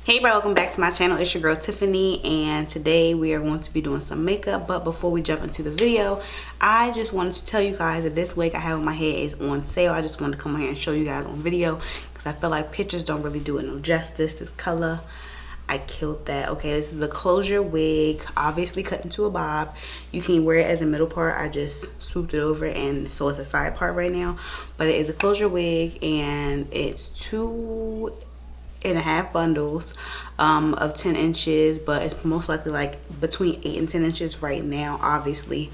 Hey bro, welcome back to my channel. It's your girl Tiffany, and today we are going to be doing some makeup. But before we jump into the video, I just wanted to tell you guys that this wig I have on my head is on sale. I just wanted to come here and show you guys on video because I feel like pictures don't really do it no justice. This color, I killed that. Okay, this is a closure wig, obviously cut into a bob. You can wear it as a middle part. I just swooped it over, and so it's a side part right now. But it is a closure wig, and it's 2.5 bundles of 10 inches, but it's most likely like between 8 and 10 inches right now. Obviously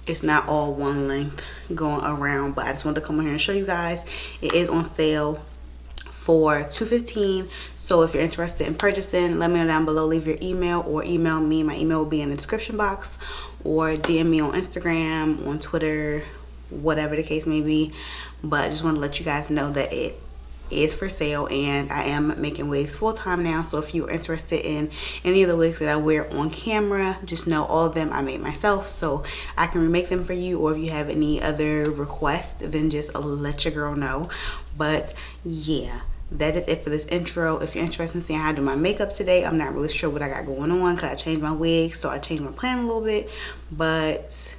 it's not all one length going around, but I just wanted to come in here and show you guys. It is on sale for $2.15. so if you're interested in purchasing, let me know down below. Leave your email or email me. My email will be in the description box, or DM me on Instagram, on Twitter, whatever the case may be. But I just want to let you guys know that it is for sale, and I am making wigs full-time now. So if you're interested in any of the wigs that I wear on camera, just know all of them I made myself, so I can remake them for you. Or if you have any other requests, then just let your girl know. But yeah, that is it for this intro. If you're interested in seeing how I do my makeup today, I'm not really sure what I got going on because I changed my wig, so I changed my plan a little bit. But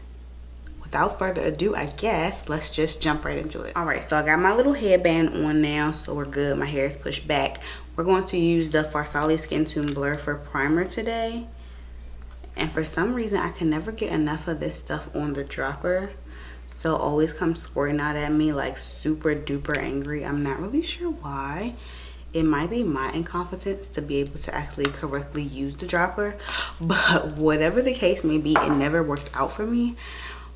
without further ado, I guess let's just jump right into it. All right, so I got my little headband on now, so we're good. My hair is pushed back. We're going to use the Farsali Skin Tune Blur for primer today. And for some reason, I can never get enough of this stuff on the dropper. So it always comes squirting out at me like super duper angry. I'm not really sure why. It might be my incompetence to be able to actually correctly use the dropper. But whatever the case may be, it never works out for me.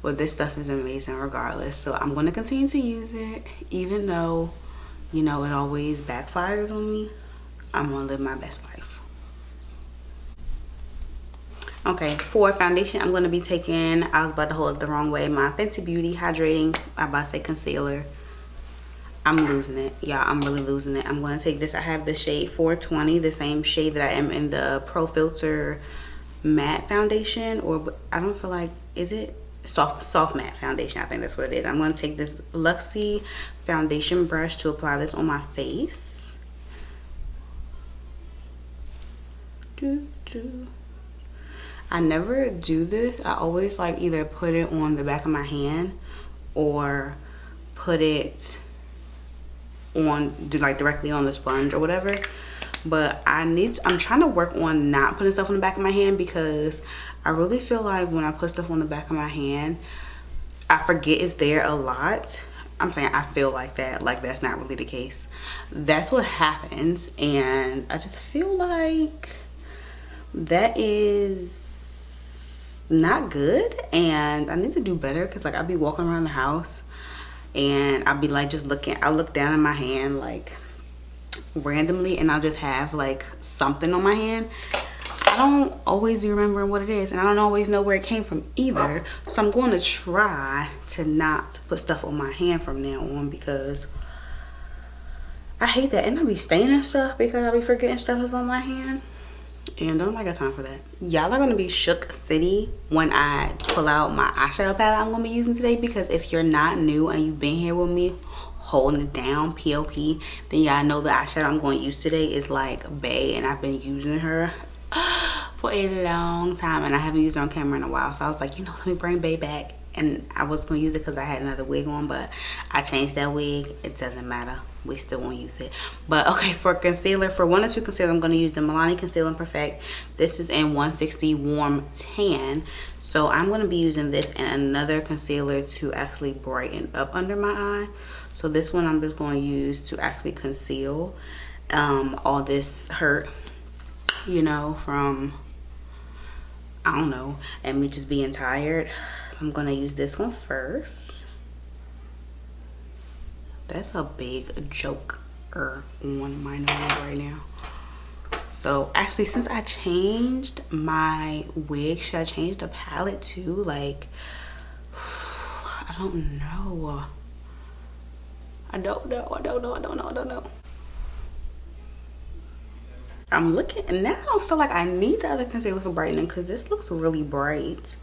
But this stuff is amazing regardless. So I'm going to continue to use it, even though, you know, it always backfires on me. I'm going to live my best life. Okay, for foundation, I'm going to be taking, I was about to hold it the wrong way, my Fenty Beauty Hydrating, I'm about to say concealer. I'm losing it. Yeah, I'm really losing it. I'm going to take this. I have the shade 420, the same shade that I am in the Pro Filter Matte Foundation. Or I don't feel like, is it? Soft matte foundation, I think that's what it is. I'm going to take this Luxie foundation brush to apply this on my face. I never do this. I always like either put it on the back of my hand or put it on, like directly on the sponge or whatever. But I'm trying to work on not putting stuff on the back of my hand, because I really feel like when I put stuff on the back of my hand, I forget it's there a lot. I'm saying I feel like that, like that's not really the case. That's what happens, and I just feel like that is not good, and I need to do better. Because like I'll be walking around the house and I'll be like just looking, I'll look down in my hand like randomly, and I'll just have like something on my hand. I don't always be remembering what it is, and I don't always know where it came from either. So I'm going to try to not put stuff on my hand from now on, because I hate that. And I be staining stuff because I be forgetting stuff is on my hand, and don't got time for that. Y'all are gonna be shook city when I pull out my eyeshadow palette I'm gonna be using today, because if you're not new and you've been here with me holding it down, POP, then y'all know the eyeshadow I'm going to use today is like Bae, and I've been using her for a long time, and I haven't used her on camera in a while. So I was like, you know, let me bring Bae back. And I was going to use it because I had another wig on, but I changed that wig. It doesn't matter, we still won't use it. But okay, for concealer, for 1 or 2 concealer, I'm going to use the Milani Conceal and Perfect. This is in 160 Warm Tan. So I'm going to be using this and another concealer to actually brighten up under my eye. So this one I'm just going to use to actually conceal all this hurt, you know, from, I don't know, and me just being tired. So I'm going to use this one first. That's a big joke on my nose right now. So actually, since I changed my wig, should I change the palette too? Like, I don't know. I don't know. I'm looking, and now I don't feel like I need the other concealer for brightening, because this looks really bright.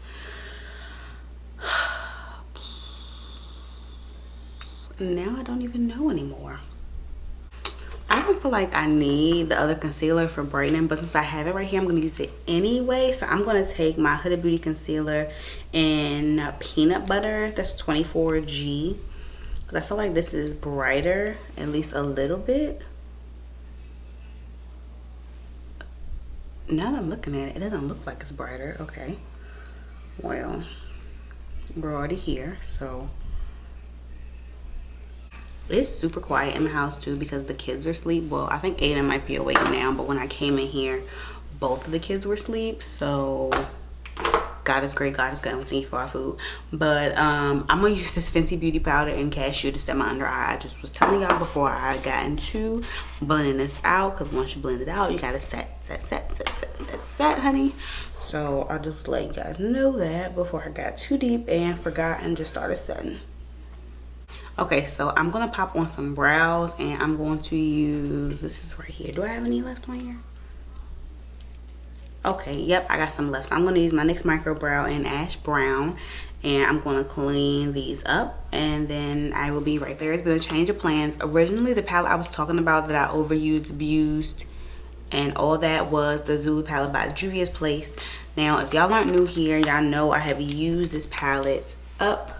Now I don't even know anymore. I don't feel like I need the other concealer for brightening, but since I have it right here, I'm going to use it anyway. So I'm going to take my Huda Beauty concealer in peanut butter. That's 24G. Because I feel like this is brighter, at least a little bit. Now that I'm looking at it, it doesn't look like it's brighter. Okay. Well, we're already here, so. It's super quiet in the house too because the kids are asleep. Well, I think Aiden might be awake now, but when I came in here, both of the kids were asleep. So God is great, God is good, and we thank you for our food. But I'm gonna use this Fenty Beauty powder and cashew to set my under eye. I just was telling y'all before I got into blending this out, because once you blend it out, you gotta set, honey. So I'll just let you guys know that before I got too deep and forgot and just started setting. Okay, so I'm gonna pop on some brows, and I'm going to use, this is right here. Do I have any left on here? Okay, yep, I got some left. So I'm gonna use my NYX micro brow in ash brown, and I'm gonna clean these up, and then I will be right there. It's been a change of plans. Originally, the palette I was talking about that I overused, abused, and all that was the Zulu palette by Juvia's Place. Now, if y'all aren't new here, y'all know I have used this palette up.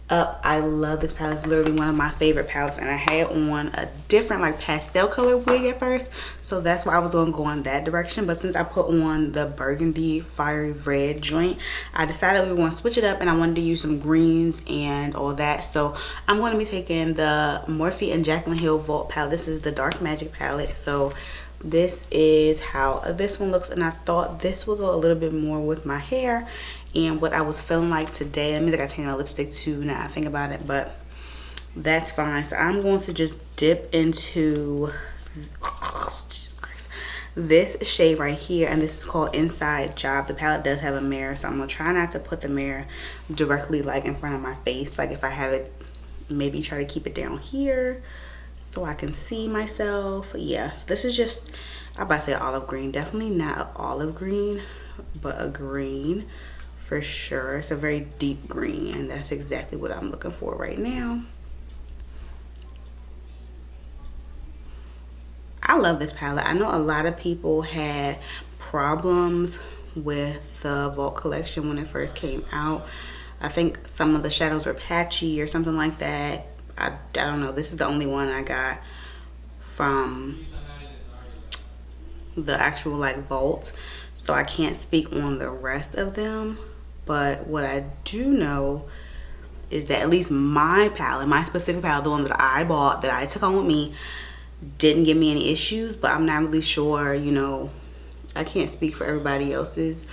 I love this palette. It's literally one of my favorite palettes, and I had on a different like pastel color wig at first, so that's why I was gonna go in that direction. But since I put on the burgundy fiery red joint, I decided we were gonna switch it up, and I wanted to use some greens and all that. So I'm going to be taking the Morphe and Jaclyn Hill Vault palette. This is the Dark Magic palette. So this is how this one looks, and I thought this would go a little bit more with my hair and what I was feeling like today. That means I gotta change my lipstick too now I think about it, but that's fine. So I'm going to just dip into, Jesus Christ, this shade right here, and this is called Inside Job. The palette does have a mirror, so I'm gonna try not to put the mirror directly like in front of my face. Like if I have it, maybe try to keep it down here so I can see myself. Yeah, so this is just, I'm about to say olive green. Definitely not an olive green, but a green for sure. It's a very deep green, and that's exactly what I'm looking for right now. I love this palette. I know a lot of people had problems with the Vault collection when it first came out. I think some of the shadows were patchy or something like that. I don't know. This is the only one I got from the actual like Vault, so I can't speak on the rest of them. But what I do know is that at least my palette, my specific palette, the one that I bought, that I took on with me, didn't give me any issues. But I'm not really sure, you know, I can't speak for everybody else's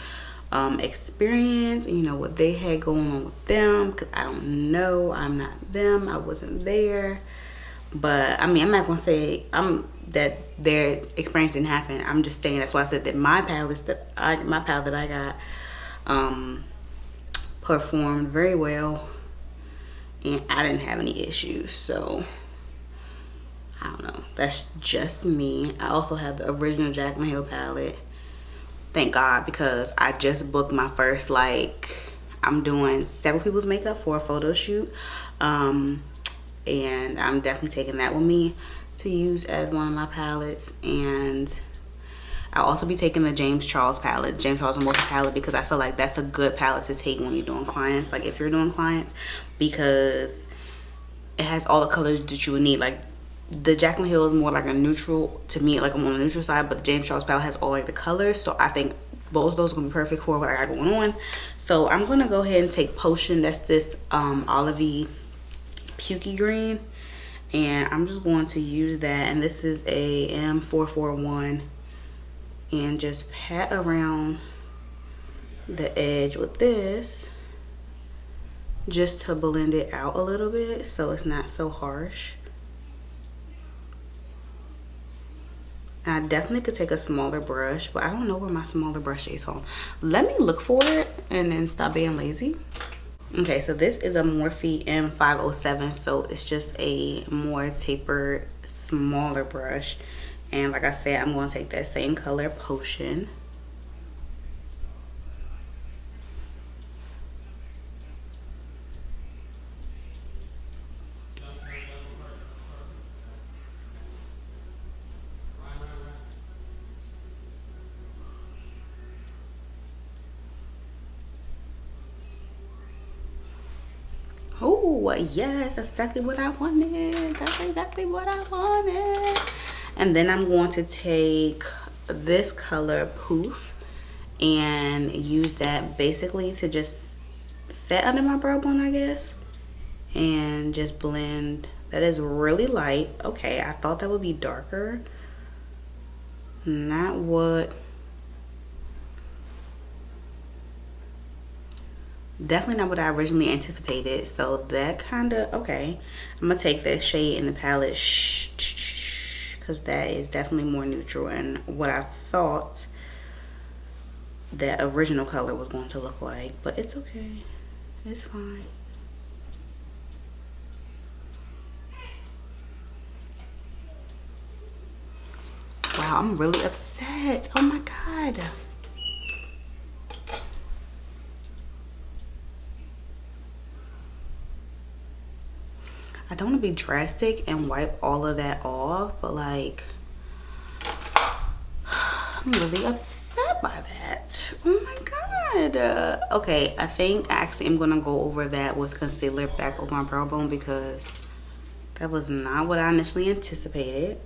experience, you know, what they had going on with them, because I don't know. I'm not them. I wasn't there. But I mean, I'm not gonna say that their experience didn't happen. I'm just saying, that's why I said that my palette that I got performed very well, and I didn't have any issues. So I don't know, that's just me. I also have the original Jaclyn Hill palette, thank God, because I just booked my first, like, I'm doing several people's makeup for a photo shoot, and I'm definitely taking that with me to use as one of my palettes. And I'll also be taking the James Charles palette, James Charles Emotion palette, because I feel like that's a good palette to take when you're doing clients, like if you're doing clients, because it has all the colors that you would need. Like the Jaclyn Hill is more like a neutral to me, like I'm on the neutral side, but the James Charles palette has all like the colors, so I think both of those are gonna be perfect for what I got going on. So I'm gonna go ahead and take Potion. That's this olivey pukey green, and I'm just going to use that, and this is a M441, and just pat around the edge with this just to blend it out a little bit so it's not so harsh. I definitely could take a smaller brush, but I don't know where my smaller brush is. Hold on. Let me look for it and then stop being lazy. Okay, so this is a Morphe M507, so it's just a more tapered, smaller brush. And like I said, I'm going to take that same color, Potion. Oh, yes, that's exactly what I wanted. That's exactly what I wanted. And then I'm going to take this color Poof and use that basically to just set under my brow bone, I guess, and just blend. That is really light. Okay, I thought that would be darker. Not what, definitely not what I originally anticipated. So that kind of, okay, I'm gonna take that shade in the palette because that is definitely more neutral and what I thought that original color was going to look like, but it's okay, it's fine. Wow, I'm really upset. Oh my god. I don't want to be drastic and wipe all of that off, but like, I'm really upset by that. Oh my god. Okay, I think I actually am gonna go over that with concealer back over my brow bone because that was not what I initially anticipated.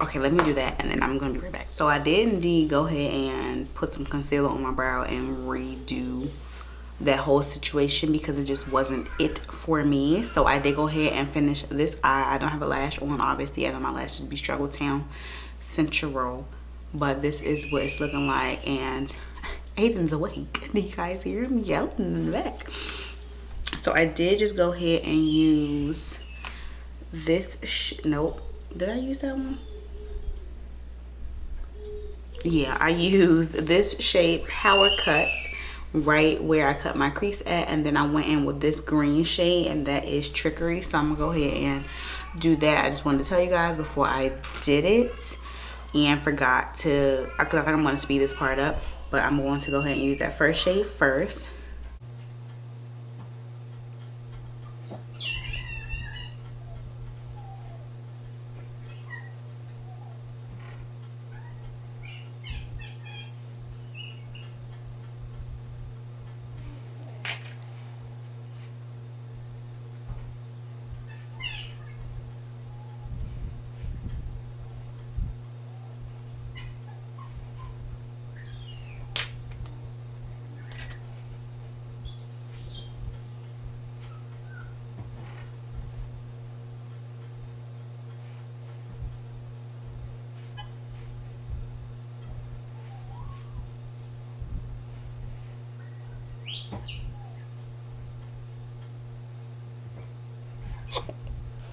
Okay, let me do that and then I'm gonna be right back. So I did indeed go ahead and put some concealer on my brow and redo that whole situation because it just wasn't it for me. So I did go ahead and finish this eye. I don't have a lash on, obviously. I know my lashes be Struggle Town Central, but this is what it's looking like. And Aiden's awake. Do you guys hear him yelling in the back? So I did just go ahead and use this. Nope, did I use that one? Yeah, I used this shade Power Cut right where I cut my crease at, and then I went in with this green shade, and that is Trickery. So I'm gonna go ahead and do that. I just wanted to tell you guys before I did it and forgot to, I think I'm gonna speed this part up, but I'm going to go ahead and use that first shade first.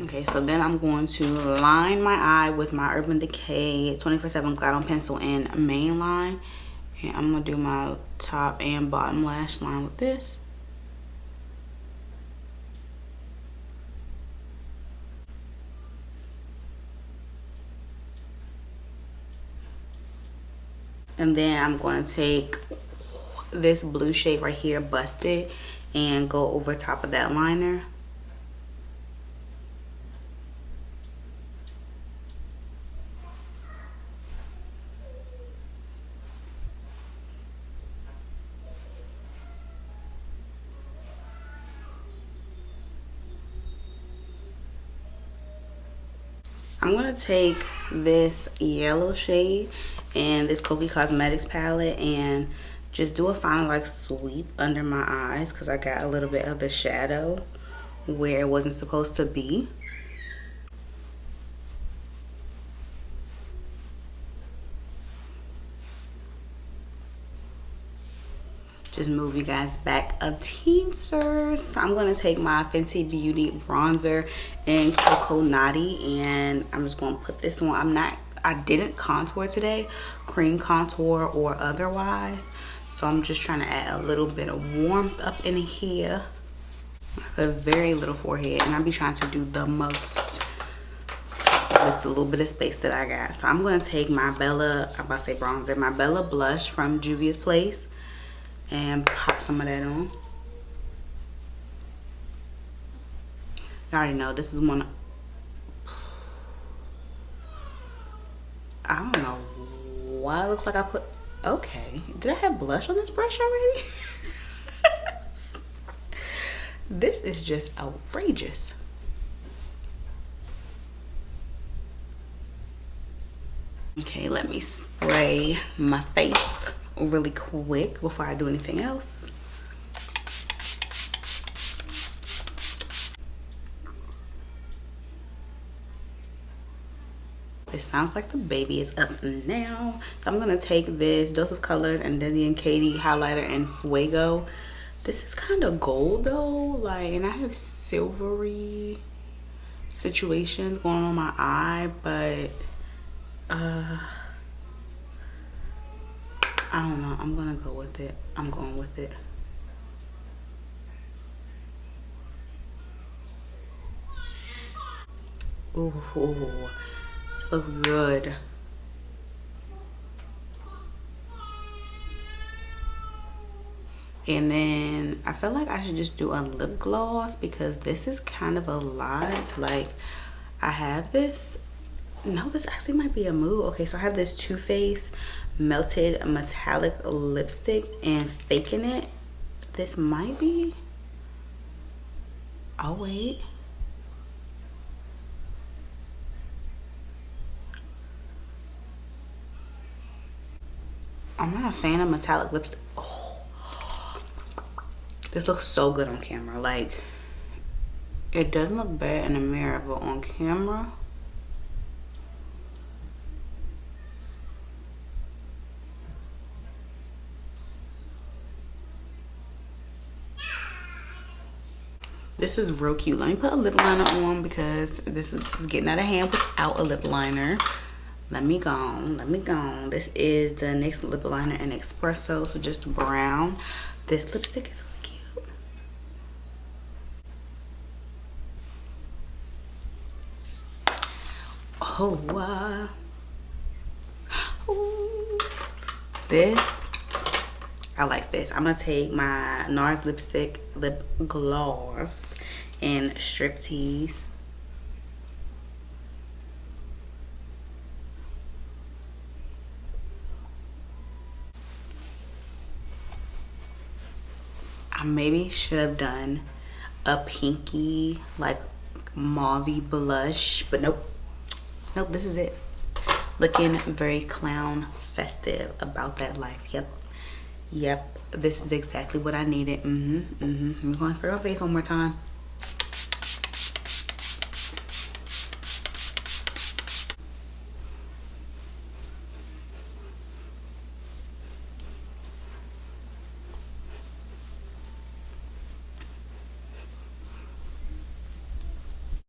Okay, so then I'm going to line my eye with my Urban Decay 24/7 Glide on Pencil in main line. And I'm going to do my top and bottom lash line with this. And then I'm going to take this blue shade right here, Busted, and go over top of that liner. I'm gonna take this yellow shade and this Kokie Cosmetics palette and just do a final like sweep under my eyes because I got a little bit of the shadow where it wasn't supposed to be. Just move you guys back a teensers. So I'm gonna take my Fenty Beauty bronzer in Cocoa Naughty and I'm just gonna put this on. I didn't contour today, cream contour or otherwise. So I'm just trying to add a little bit of warmth up in here. A very little forehead, and I'll be trying to do the most with the little bit of space that I got. So I'm gonna take my Bella, I'm about to say bronzer, my Bella blush from Juvia's Place and pop some of that on. You already know this is one. I don't know why it looks like I put Okay, did I have blush on this brush already? This is just outrageous. Okay, let me spray my face really quick before I do anything else. It sounds like the baby is up now. So I'm gonna take this Dose of Colors and Desi and Katie highlighter in Fuego. This is kind of gold though, like, and I have silvery situations going on my eye, but I don't know. I'm gonna go with it. I'm going with it. Ooh, this looks good. And then I feel like I should just do a lip gloss because this is kind of a lot. Like, I have this. No, this actually might be a move. Okay, so I have this Too Faced Melted Metallic Lipstick and Faking It. This might be. Oh, wait. I'm not a fan of metallic lipstick. Oh, this looks so good on camera. Like, it doesn't look bad in the mirror, but on camera, this is real cute. Let me put a lip liner on because this is getting out of hand without a lip liner. Let me go. This is the NYX lip liner in Espresso, so just brown. This lipstick is really cute. Oh, ooh. This, I like this. I'm gonna take my NARS lipstick lip gloss in Striptease. I maybe should have done a pinky, like mauvey blush, but nope. Nope, this is it. Looking very clown festive, about that life. Yep, this is exactly what I needed. I'm gonna spray my face one more time.